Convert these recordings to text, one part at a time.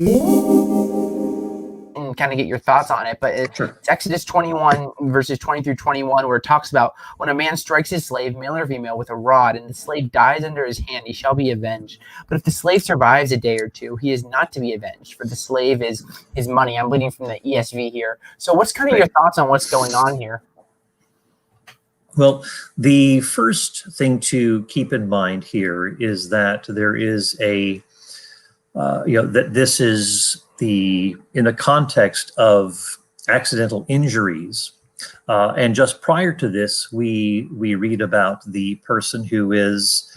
and kind of get your thoughts on it. But Sure. it's Exodus 21 verses 20 through 21, where it talks about when a man strikes his slave, male or female, with a rod, and the slave dies under his hand, he shall be avenged. But if the slave survives a day or two, he is not to be avenged, for the slave is his money. I'm reading from the ESV here. So what's kind of your thoughts on what's going on here? Well, the first thing to keep in mind here is that there is a, that this is in the context of accidental injuries. And just prior to this, we read about the person who is,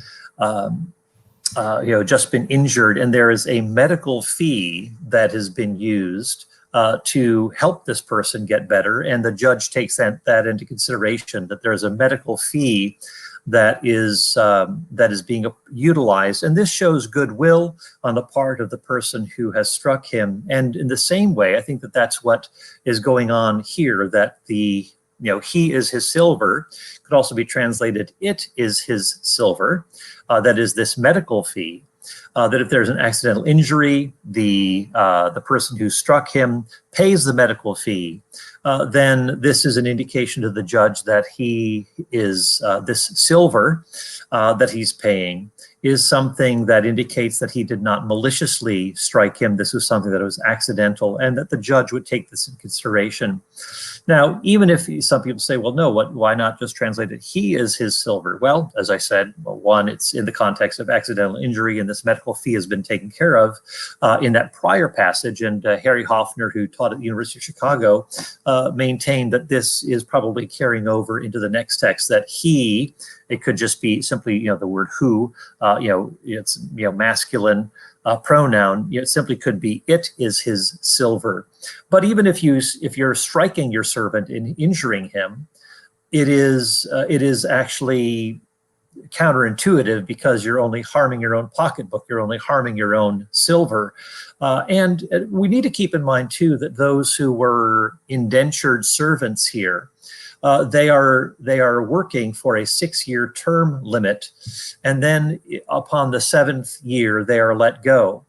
just been injured, and there is a medical fee that has been used to help this person get better, and the judge takes that into consideration, that there's a medical fee that is being utilized, and this shows goodwill on the part of the person who has struck him. And in the same way, I think that that's what is going on here, that he is his silver could also be translated, it is his silver, that is this medical fee. That if there's an accidental injury, the person who struck him pays the medical fee, then this is an indication to the judge that he is, this silver that he's paying is something that indicates that he did not maliciously strike him. This was something that was accidental, and that the judge would take this in consideration. Now, even if some people say, well, no, why not just translate it, he is his silver? Well, as I said, one, it's in the context of accidental injury, and this medical fee has been taken care of in that prior passage. And Harry Hoffner, who taught at the University of Chicago, maintained that this is probably carrying over into the next text, that he, it could just be simply, the word who, it's, masculine pronoun, it simply could be, it is his silver. But even if you're striking your servant and injuring him, it is actually counterintuitive, because you're only harming your own pocketbook, you're only harming your own silver. And we need to keep in mind too that those who were indentured servants here, they are working for a 6-year term limit, and then upon the 7th year they are let go.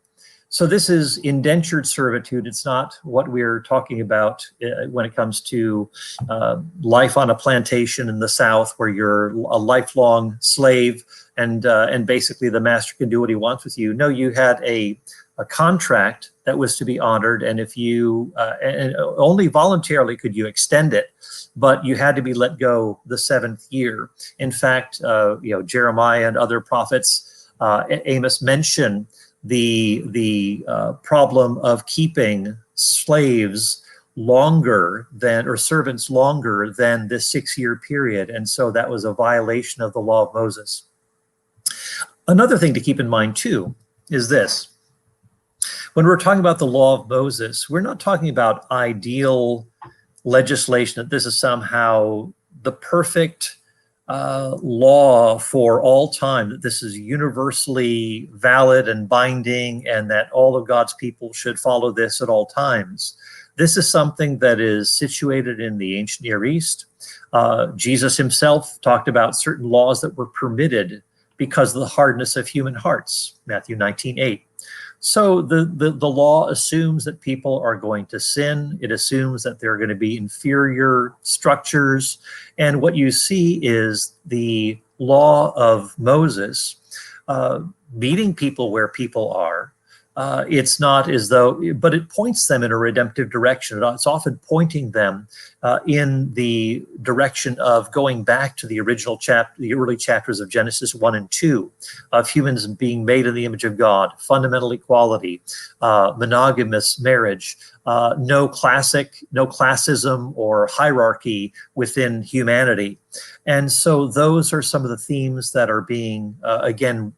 So this is indentured servitude. It's not what we're talking about when it comes to life on a plantation in the South, where you're a lifelong slave and basically the master can do what he wants with you. No, you had a contract that was to be honored, and if you and only voluntarily could you extend it, but you had to be let go the 7th year. In fact, Jeremiah and other prophets, Amos, mention the problem of keeping slaves longer than, or servants longer than, this 6-year period, and so that was a violation of the law of Moses. Another thing to keep in mind too is this: when we're talking about the law of Moses, we're not talking about ideal legislation, that this is somehow the perfect law for all time, that this is universally valid and binding, and that all of God's people should follow this at all times. This is something that is situated in the ancient Near East. Jesus himself talked about certain laws that were permitted because of the hardness of human hearts, Matthew 19:8. So the law assumes that people are going to sin. It assumes that there are going to be inferior structures. And what you see is the law of Moses meeting people where people are. It's not as though, but it points them in a redemptive direction. It's often pointing them in the direction of going back to the original the early chapters of Genesis 1 and 2, of humans being made in the image of God, fundamental equality, monogamous marriage, no classism or hierarchy within humanity. And so those are some of the themes that are being, again,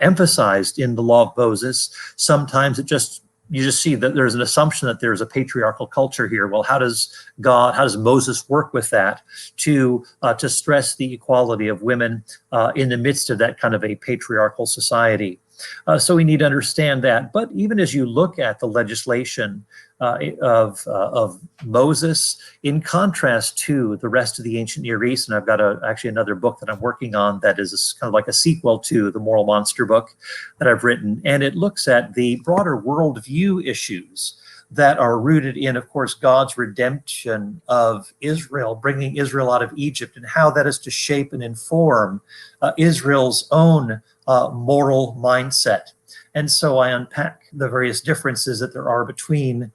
emphasized in the law of Moses. Sometimes you just see that there's an assumption that there's a patriarchal culture here. Well, how does Moses work with that to stress the equality of women in the midst of that kind of a patriarchal society? So we need to understand that. But even as you look at the legislation of Moses, in contrast to the rest of the ancient Near East, and I've got actually another book that I'm working on that is kind of like a sequel to the Moral Monster book that I've written, and it looks at the broader worldview issues that are rooted in, of course, God's redemption of Israel, bringing Israel out of Egypt, and how that is to shape and inform Israel's own moral mindset. And so I unpack the various differences that there are between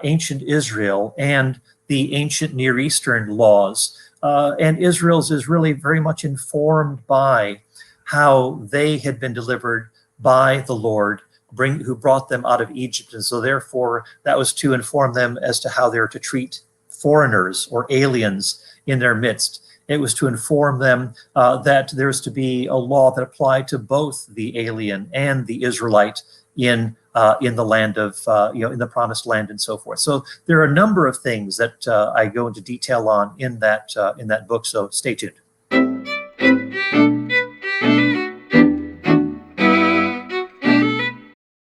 ancient Israel and the ancient Near Eastern laws. And Israel's is really very much informed by how they had been delivered by the Lord, who brought them out of Egypt. And so therefore, that was to inform them as to how they're to treat foreigners or aliens in their midst. It was to inform them that there's to be a law that applied to both the alien and the Israelite in the land of, in the promised land and so forth. So there are a number of things that I go into detail on in that book. So stay tuned.